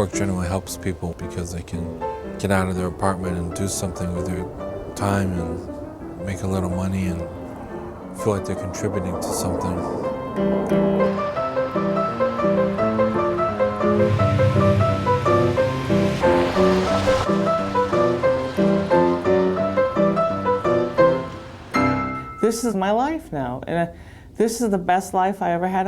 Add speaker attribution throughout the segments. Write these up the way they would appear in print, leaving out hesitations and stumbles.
Speaker 1: work generally helps people because they can get out of their apartment and do something with their time and make a little money and feel like they're contributing to something.
Speaker 2: This is my life now, and this is the best life I ever had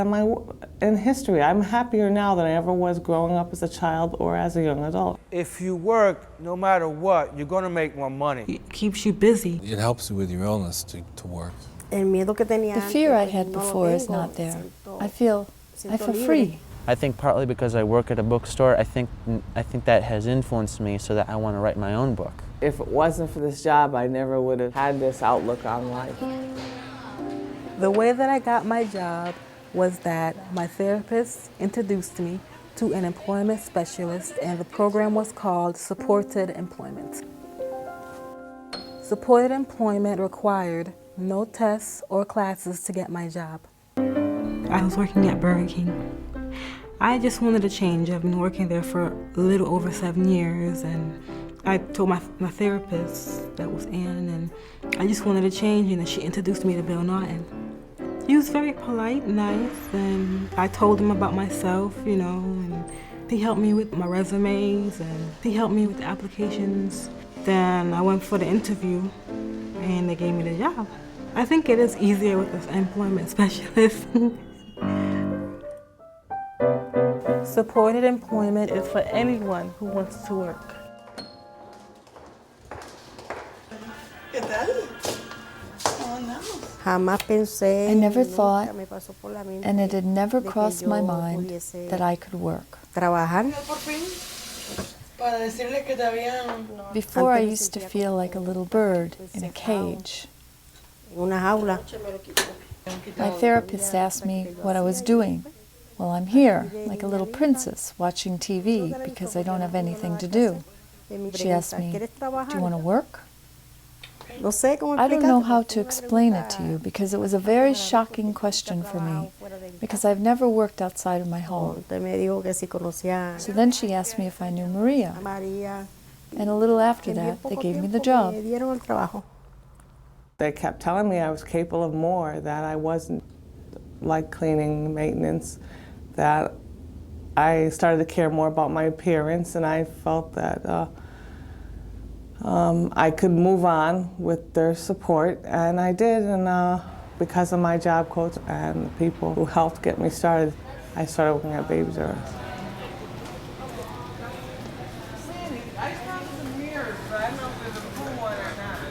Speaker 2: in history. I'm happier now than I ever was growing up as a child or as a young adult.
Speaker 3: If you work, no matter what, you're going to make more money.
Speaker 4: It keeps you busy.
Speaker 1: It helps you with your illness to work.
Speaker 5: The fear I had before is not there. I feel free.
Speaker 6: I think partly because I work at a bookstore, I think that has influenced me so that I want to write my own book.
Speaker 2: If it wasn't for this job, I never would have had this outlook on life.
Speaker 4: The way that I got my job was that my therapist introduced me to an employment specialist, and the program was called Supported Employment. Supported employment required no tests or classes to get my job. I was working at Burger King. I just wanted a change. I've been working there for a little over 7 years, and I told my therapist, that was Ann, and I just wanted a change, and then she introduced me to Bill Naughton. He was very polite, nice, and I told him about myself, and he helped me with my resumes, and he helped me with the applications. Then I went for the interview, and they gave me the job. I think it is easier with this employment specialist. Supported employment is for anyone who wants to work.
Speaker 5: I never thought, and it had never crossed my mind, that I could work. Before, I used to feel like a little bird in a cage. My therapist asked me what I was doing. Well, I'm here, like a little princess, watching TV because I don't have anything to do. She asked me, "Do you want to work?" I don't know how to explain it to you because it was a very shocking question for me because I've never worked outside of my home. So then she asked me if I knew Maria, and a little after that, they gave me the job.
Speaker 2: They kept telling me I was capable of more, that I wasn't like cleaning, maintenance, that I started to care more about my appearance, and I felt that I could move on with their support, and I did, and because of my job coach and the people who helped get me started, I started working at Babies R Us.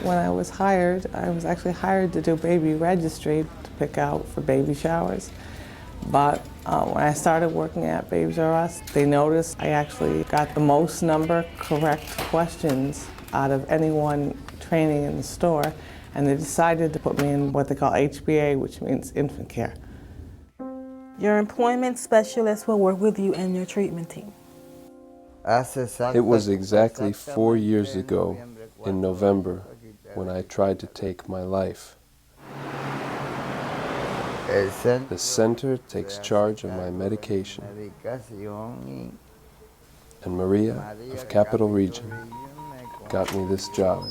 Speaker 2: When I was hired, I was actually hired to do baby registry to pick out for baby showers. But when I started working at Babies R Us, they noticed I actually got the most number correct questions out of anyone training in the store, and they decided to put me in what they call HBA, which means infant care.
Speaker 4: Your employment specialist will work with you and your treatment team.
Speaker 7: It was exactly 4 years ago, in November, when I tried to take my life. The center takes charge of my medication, and Maria of Capital Region got me this job.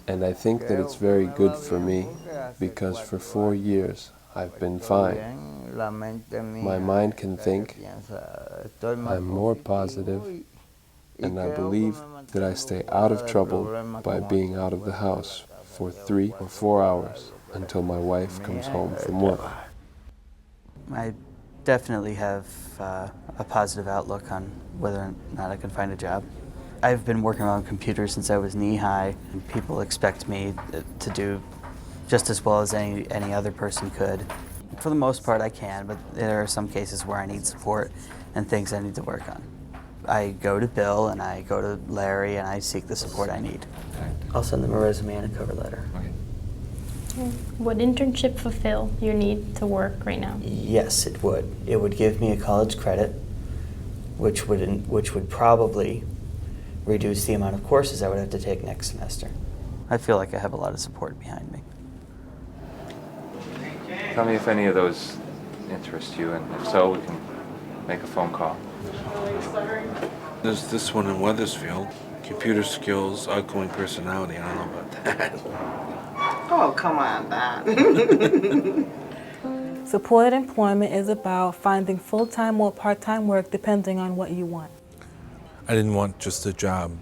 Speaker 7: And I think that it's very good for me because for 4 years I've been fine. My mind can think, I'm more positive, and I believe that I stay out of trouble by being out of the house for 3 or 4 hours until my wife comes home from work.
Speaker 6: I definitely have a positive outlook on whether or not I can find a job. I've been working on computers since I was knee-high, and people expect me to do just as well as any other person could. For the most part, I can, but there are some cases where I need support and things I need to work on. I go to Bill and I go to Larry and I seek the support I need. I'll send them a resume and a cover letter.
Speaker 8: Okay. Would internship fulfill your need to work right now?
Speaker 6: Yes, it would. It would give me a college credit, which would probably reduce the amount of courses I would have to take next semester. I feel like I have a lot of support behind me.
Speaker 9: Tell me if any of those interest you, and if so, we can make a phone call.
Speaker 1: There's this one in Weathersfield. Computer skills, outgoing personality. I don't know about that.
Speaker 2: Oh, come on, Don.
Speaker 4: Supported employment is about finding full-time or part-time work depending on what you want.
Speaker 1: I didn't want just a job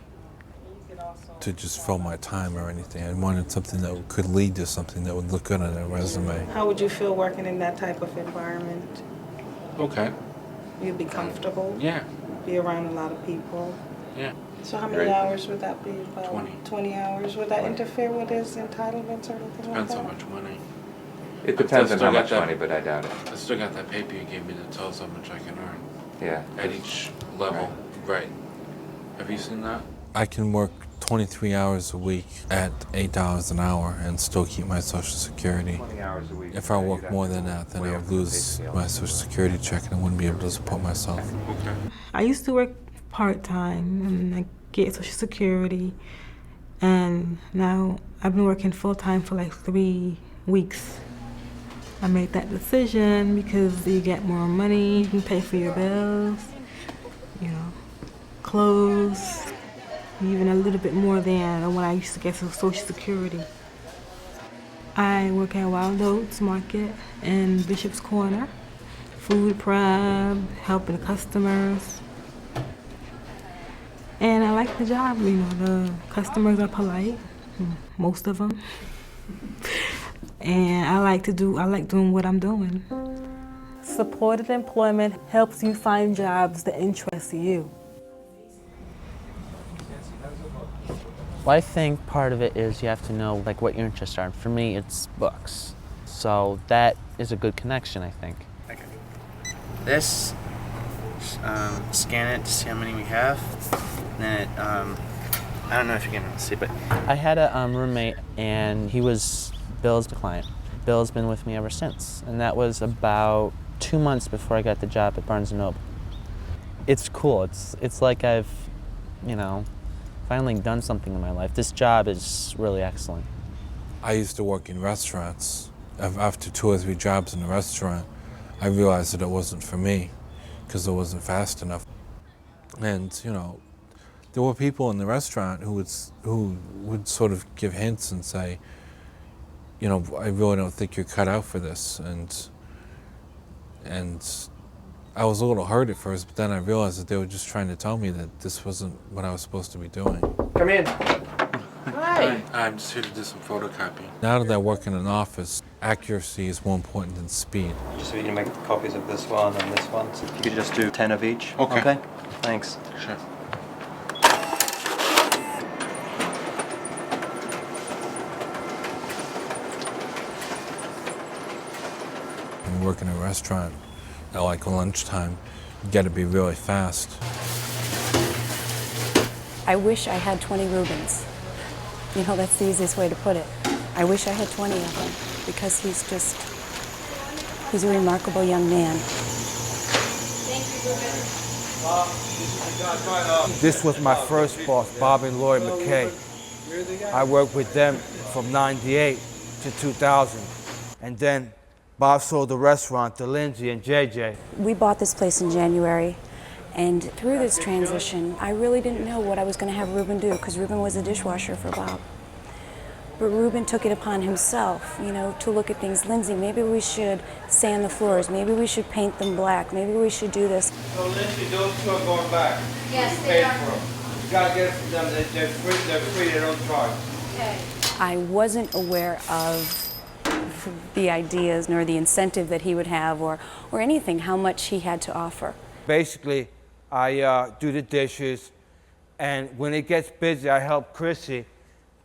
Speaker 1: to just fill my time or anything. I wanted something that could lead to something that would look good on a resume.
Speaker 2: How would you feel working in that type of environment?
Speaker 1: Okay.
Speaker 2: You'd be comfortable?
Speaker 1: Yeah.
Speaker 2: Be around a lot of people?
Speaker 1: Yeah.
Speaker 2: So how many hours would that be? About
Speaker 1: 20.
Speaker 2: 20 hours. Would that interfere with his entitlements or anything
Speaker 1: Depends
Speaker 2: like
Speaker 1: how
Speaker 2: that?
Speaker 1: much money.
Speaker 9: It depends on
Speaker 1: still
Speaker 9: how
Speaker 1: got
Speaker 9: much
Speaker 1: that-
Speaker 9: money, but I doubt it.
Speaker 1: I still got that paper you gave me that tells how much I can earn
Speaker 9: Yeah.
Speaker 1: at each level. Right. Have you seen that? I can work 23 hours a week at $8 an hour and still keep my Social Security.
Speaker 9: 20 hours a week.
Speaker 1: If I work more than that, then I would lose my Social Security check and I wouldn't be able to support myself. Okay.
Speaker 4: I used to work part-time and I get Social Security, and now I've been working full-time for like 3 weeks. I made that decision because you get more money, you can pay for your bills, you know, clothes, even a little bit more than when I used to get Social Security. I work at Wild Oats Market in Bishop's Corner, food prep, helping customers. And I like the job, you know, the customers are polite, most of them. And I like doing what I'm doing. Supported employment helps you find jobs that interest you.
Speaker 6: Well, I think part of it is you have to know like what your interests are. For me, it's books. So that is a good connection, I think.
Speaker 10: Okay. This, scan it to see how many we have. Then it, I don't know if you can see, but
Speaker 6: I had a roommate, and he was Bill's client. Bill's been with me ever since, and that was about 2 months before I got the job at Barnes & Noble. It's cool. It's like I've, you know, finally done something in my life. This job is really excellent.
Speaker 1: I used to work in restaurants. After 2 or 3 jobs in a restaurant, I realized that it wasn't for me because it wasn't fast enough. And, you know, there were people in the restaurant who would sort of give hints and say, you know, I really don't think you're cut out for this. And I was a little hurt at first, but then I realized that they were just trying to tell me that this wasn't what I was supposed to be doing.
Speaker 10: come in.
Speaker 1: Hi. I'm just here to do some photocopying. Now that I work in an office, accuracy is more important than speed.
Speaker 11: Just need to make copies of this one and this one. So if you could just do 10 of each.
Speaker 1: Okay.
Speaker 11: Thanks.
Speaker 1: Sure. When you work in a restaurant at like lunchtime, you got to be really fast.
Speaker 12: I wish I had 20 Reubens. You know, that's the easiest way to put it. I wish I had 20 of them because he's a remarkable young man.
Speaker 3: This was my first boss, Bob and Lloyd McKay. I worked with them from '98 to 2000. And then Bob sold the restaurant to Lindsay and JJ.
Speaker 12: We bought this place in January, and through this transition, I really didn't know what I was going to have Reuben do, because Reuben was a dishwasher for Bob. But Reuben took it upon himself, you know, to look at things. Lindsay, maybe we should sand the floors. Maybe we should paint them black. Maybe we should do this.
Speaker 3: So Lindsay, those two are going back.
Speaker 12: Yes, they are.
Speaker 3: For them. You gotta get it from them. They're free, they don't charge.
Speaker 12: Okay. I wasn't aware of the ideas nor the incentive that he would have or anything, how much he had to offer.
Speaker 3: Basically, I do the dishes, and when it gets busy, I help Chrissy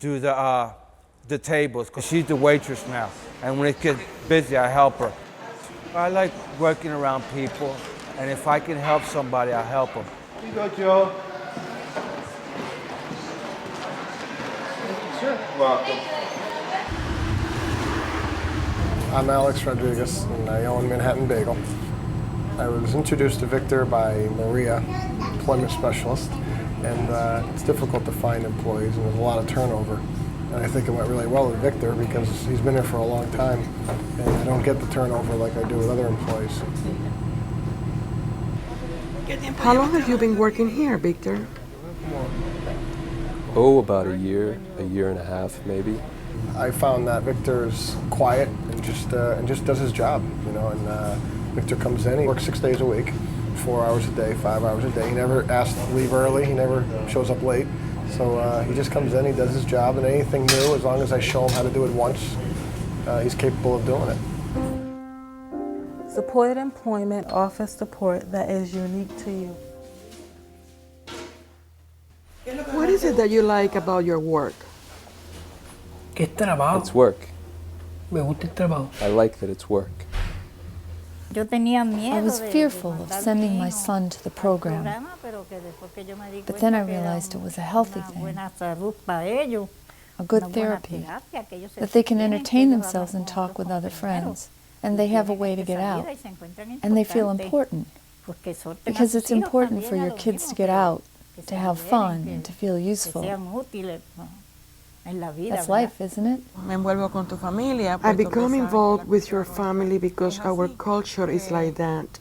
Speaker 3: do the tables, because she's the waitress now. And when it gets busy, I help her. I like working around people, and if I can help somebody, I help them. Here you go, Joe. Thank you, sir. Welcome.
Speaker 13: I'm Alex Rodriguez, and I own Manhattan Bagel. I was introduced to Victor by Maria, employment specialist, and it's difficult to find employees, and there's a lot of turnover. And I think it went really well with Victor because he's been here for a long time, and I don't get the turnover like I do with other employees.
Speaker 14: How long have you been working here, Victor?
Speaker 7: Oh, about a year and a half, maybe.
Speaker 13: I found that Victor's quiet and just does his job, you know. And Victor comes in, he works 6 days a week, 4 hours a day, 5 hours a day. He never asks to leave early. He never shows up late. So he just comes in, he does his job, and anything new, as long as I show him how to do it once, he's capable of doing it.
Speaker 4: Supported employment offers support that is unique to you.
Speaker 14: What is it that you like about your work?
Speaker 7: It's work. I like that it's work.
Speaker 5: I was fearful of sending my son to the program, but then I realized it was a healthy thing, a good therapy, that they can entertain themselves and talk with other friends, and they have a way to get out, and they feel important, because it's important for your kids to get out, to have fun, and to feel useful. That's life, isn't it?
Speaker 14: I become involved with your family because our culture is like that,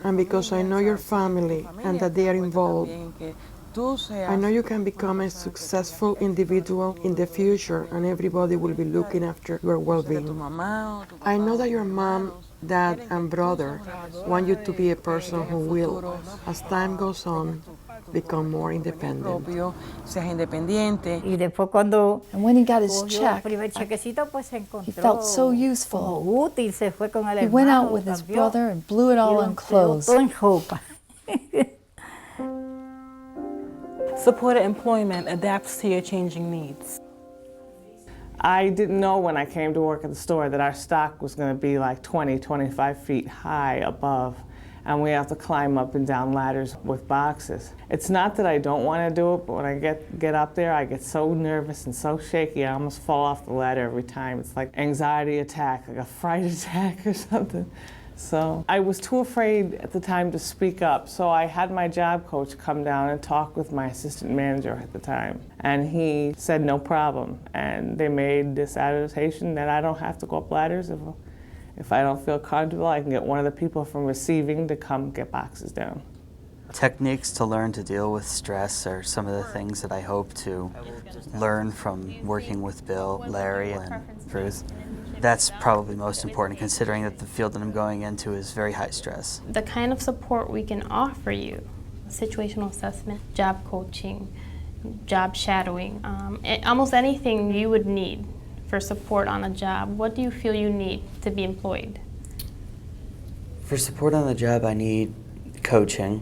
Speaker 14: and because I know your family and that they are involved. I know you can become a successful individual in the future, and everybody will be looking after your well-being. I know that your mom, dad, and brother want you to be a person who will, as time goes on, become more independent.
Speaker 5: And when he got his check, he felt so useful. He went out with his brother and blew it all on clothes.
Speaker 4: Supported employment adapts to your changing needs.
Speaker 2: I didn't know when I came to work at the store that our stock was going to be like 20, 25 feet high above, and we have to climb up and down ladders with boxes. It's not that I don't want to do it, but when I get up there, I get so nervous and so shaky, I almost fall off the ladder every time. It's like anxiety attack, like a fright attack or something. So I was too afraid at the time to speak up, so I had my job coach come down and talk with my assistant manager at the time. And he said no problem, and they made this adaptation that I don't have to go up ladders. If I don't feel comfortable, I can get one of the people from receiving to come get boxes down.
Speaker 6: Techniques to learn to deal with stress are some of the things that I hope to learn from working with Bill, Larry, and Ruth. That's probably most important, considering that the field that I'm going into is very high stress.
Speaker 8: The kind of support we can offer you, situational assessment, job coaching, job shadowing, almost anything you would need for support on a job. What do you feel you need to be employed?
Speaker 6: For support on the job, I need coaching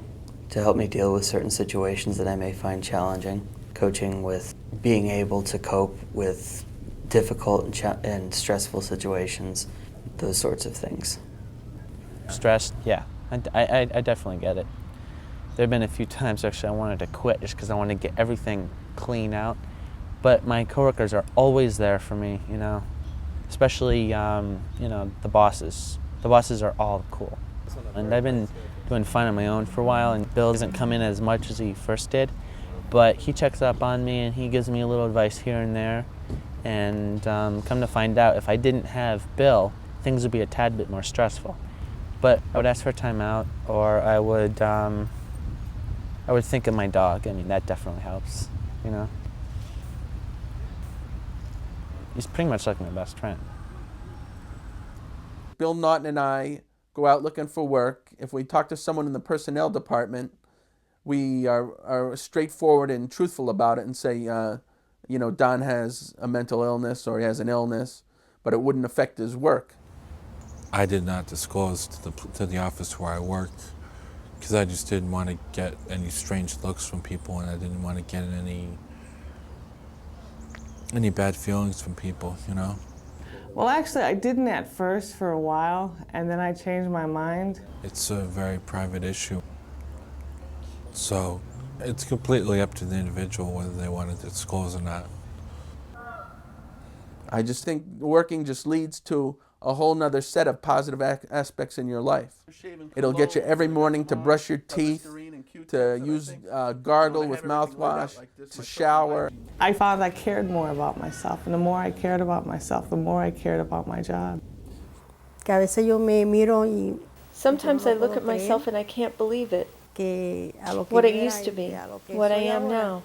Speaker 6: to help me deal with certain situations that I may find challenging. Coaching with being able to cope with difficult and stressful situations, those sorts of things.
Speaker 10: Stressed, yeah, I definitely get it. There have been a few times actually I wanted to quit just because I wanted to get everything clean out, but my coworkers are always there for me, you know, especially you know, the bosses. The bosses are all cool, and I've been doing fine on my own for a while, and Bill doesn't come in as much as he first did, but he checks up on me and he gives me a little advice here and there. And come to find out, if I didn't have Bill, things would be a tad bit more stressful. But I would ask for time out, or I would think of my dog. I mean, that definitely helps, you know. He's pretty much like my best friend.
Speaker 15: Bill Naughton and I go out looking for work. If we talk to someone in the personnel department, we are straightforward and truthful about it and say, you know, Don has a mental illness or he has an illness, but it wouldn't affect his work.
Speaker 1: I did not disclose to the office where I worked because I just didn't want to get any strange looks from people, and I didn't want to get any bad feelings from people, you know.
Speaker 2: Well, actually, I didn't at first for a while, and then I changed my mind.
Speaker 1: It's a very private issue. So it's completely up to the individual whether they want to disclose or not.
Speaker 15: I just think working just leads to a whole nother set of positive aspects in your life. It'll get you every morning to brush your teeth, to use gargle with mouthwash, to shower.
Speaker 2: I found I cared more about myself, and the more I cared about myself, the more I cared about my job.
Speaker 16: Sometimes I look at myself and I can't believe it. what it used to be, what I am now.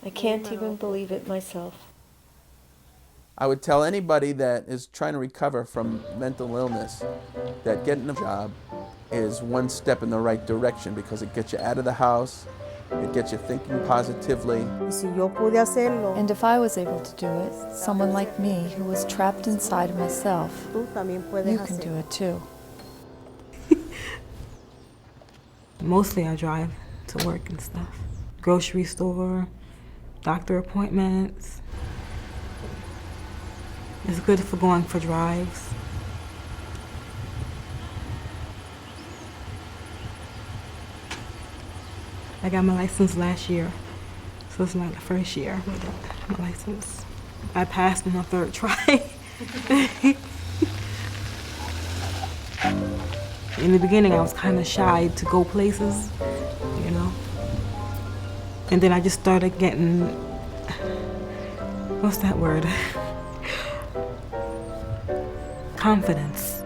Speaker 16: I can't even believe it myself.
Speaker 15: I would tell anybody that is trying to recover from mental illness that getting a job is one step in the right direction because it gets you out of the house, it gets you thinking positively.
Speaker 5: And if I was able to do it, someone like me who was trapped inside of myself, you can do it too.
Speaker 4: Mostly I drive to work and stuff. Grocery store, doctor appointments. It's good for going for drives. I got my license last year, so it's not the first year with it, my license. I passed on my third try. In the beginning, I was kind of shy to go places, you know. And then I just started getting, what's that word? Confidence.